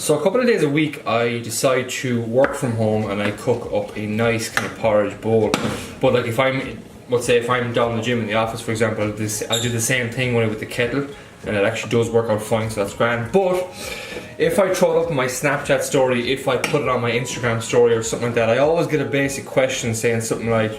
So a couple of days a week I decide to work from home and I cook up a nice kind of porridge bowl. But like if I'm down in the gym in the office, for example, I'll do the same thing with the kettle, and it actually does work out fine, so that's grand. But if I throw it up in my Snapchat story, if I put it on my Instagram story or something like that, I always get a basic question saying something like,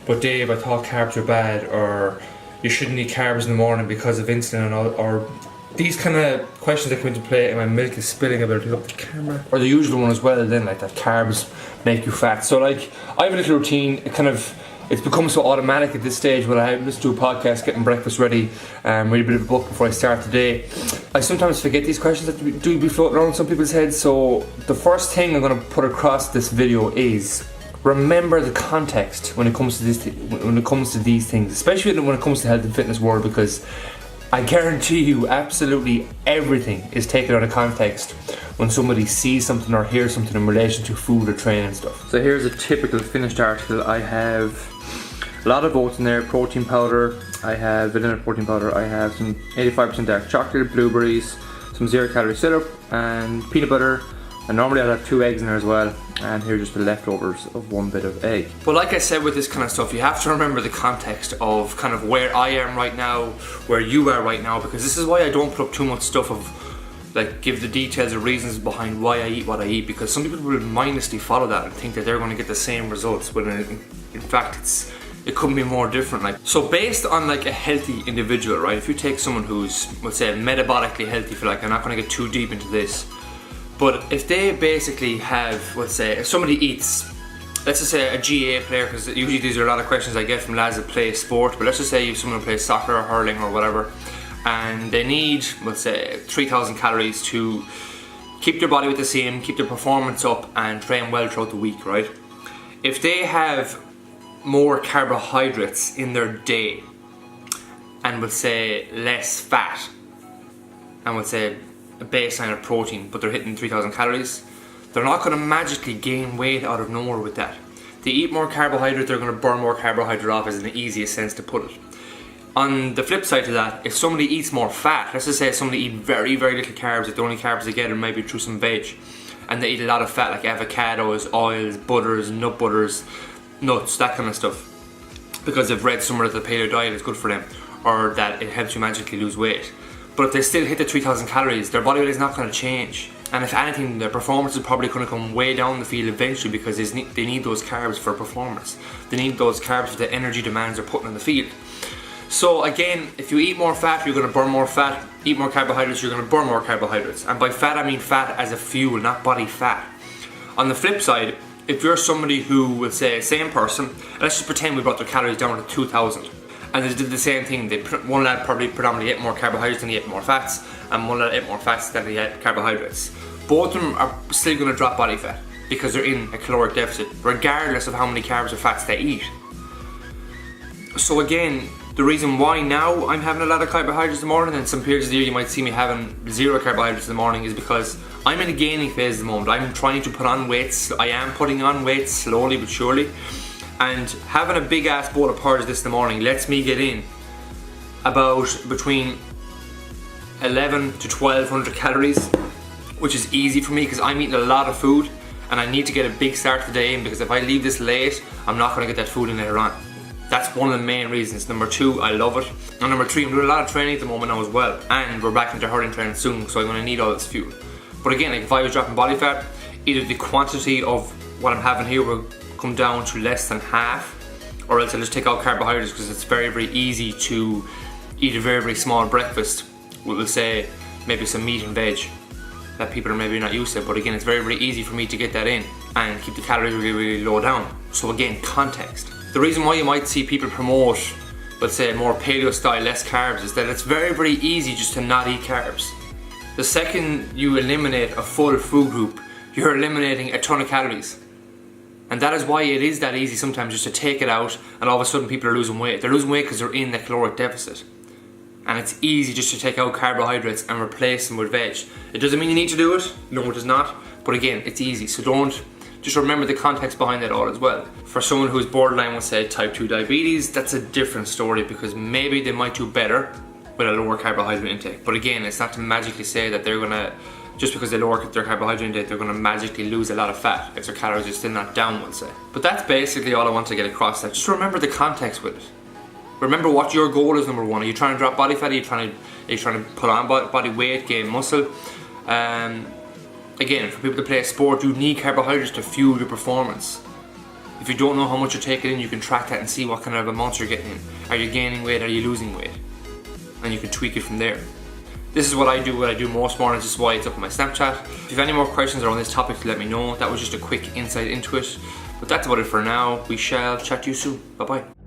"But Dave, I thought carbs are bad," or "You shouldn't eat carbs in the morning because of insulin," or these kind of questions that come into play, and my milk is spilling. I better pick up the camera. Or the usual one as well, then, like that carbs make you fat. So like, I have a little routine. It's become so automatic at this stage when I listen to a podcast, getting breakfast ready, read a bit of a book before I start the day. I sometimes forget these questions that do be floating around some people's heads. So the first thing I'm going to put across this video is, remember the context when it comes to these things, especially when it comes to health and fitness world, because I guarantee you absolutely everything is taken out of context when somebody sees something or hears something in relation to food or training and stuff. So here's a typical finished article. I have a lot of oats in there, protein powder, I have vanilla protein powder, I have some 85% dark chocolate, blueberries, some 0-calorie syrup and peanut butter, and normally I'll have 2 eggs in there as well, and here's just the leftovers of 1 bit of egg. But like I said with this kind of stuff, you have to remember the context of kind of where I am right now, where you are right now, because this is why I don't put up too much stuff of like give the details or reasons behind why I eat what I eat, because some people will mindlessly follow that and think that they're going to get the same results when in fact it couldn't be more different. Like, so based on like a healthy individual, right, if you take someone who's, let's say, metabolically healthy, for like, I'm not going to get too deep into this, but if they basically have, let's say, if somebody eats, let's just say a GA player, because usually these are a lot of questions I get from lads that play sport, but let's just say you have someone who plays soccer or hurling or whatever, and they need, let's say, 3,000 calories to keep their body with the same, keep their performance up and train well throughout the week, right? If they have more carbohydrates in their day and we'll say less fat and we'll say a baseline of protein, but they're hitting 3,000 calories, they're not going to magically gain weight out of nowhere with that. They eat more carbohydrate, they're going to burn more carbohydrate off, is in the easiest sense to put it. On the flip side to that, if somebody eats more fat, let's just say somebody eat very, very little carbs, that the only carbs they get are maybe through some veg, and they eat a lot of fat like avocados, oils, butters, nut butters, nuts, that kind of stuff, because they've read somewhere that the paleo diet is good for them, or that it helps you magically lose weight. But if they still hit the 3,000 calories, their body weight is not going to change. And if anything, their performance is probably going to come way down the field eventually, because they need those carbs for performance. They need those carbs for the energy demands they're putting in the field. So again, if you eat more fat, you're going to burn more fat. Eat more carbohydrates, you're going to burn more carbohydrates. And by fat, I mean fat as a fuel, not body fat. On the flip side, if you're somebody who will say, same person, let's just pretend we brought their calories down to 2,000. And they did the same thing. One lad probably predominantly ate more carbohydrates than he ate more fats, and one lad ate more fats than he ate carbohydrates. Both of them are still going to drop body fat because they're in a caloric deficit, regardless of how many carbs or fats they eat. So again, the reason why now I'm having a lot of carbohydrates in the morning, and some periods of the year you might see me having 0 carbohydrates in the morning, is because I'm in a gaining phase at the moment. I'm trying to put on weight. I am putting on weight slowly but surely. And having a big ass bowl of porridge this in the morning lets me get in about between 11 to 1,200 calories, which is easy for me because I'm eating a lot of food and I need to get a big start to the day in, because if I leave this late, I'm not going to get that food in later on. That's one of the main reasons. Number 2, I love it. And number 3, I'm doing a lot of training at the moment now as well, and we're back into hurling training soon, so I'm going to need all this fuel. But again, like if I was dropping body fat, either the quantity of what I'm having here will come down to less than half, or else I'll just take out carbohydrates, because it's very, very easy to eat a very, very small breakfast. We'll say maybe some meat and veg that people are maybe not used to, but again, it's very, very easy for me to get that in and keep the calories really, really low down. So again, context. The reason why you might see people promote, let's say, more paleo style, less carbs, is that it's very, very easy just to not eat carbs. The second you eliminate a full food group, you're eliminating a ton of calories. And that is why it is that easy sometimes just to take it out, and all of a sudden people are losing weight. They're losing weight because they're in the caloric deficit. And it's easy just to take out carbohydrates and replace them with veg. It doesn't mean you need to do it, no it does not, but again, it's easy, so just remember the context behind it all as well. For someone who's borderline with, say, type 2 diabetes, that's a different story, because maybe they might do better with a lower carbohydrate intake. But again, it's not to magically say that they're gonna just because they lower their carbohydrate intake, they're going to magically lose a lot of fat if their calories are still not down, we'll say. But that's basically all I want to get across. That just remember the context with it. Remember what your goal is. Number one, are you trying to drop body fat? Are you trying to put on body weight, gain muscle? Again, for people that play a sport, you need carbohydrates to fuel your performance. If you don't know how much you're taking in, you can track that and see what kind of amounts you're getting in. Are you gaining weight? Are you losing weight? And you can tweak it from there. This is what I do most mornings. This is why it's up on my Snapchat. If you have any more questions around this topic, let me know. That was just a quick insight into it. But that's about it for now. We shall chat to you soon. Bye bye.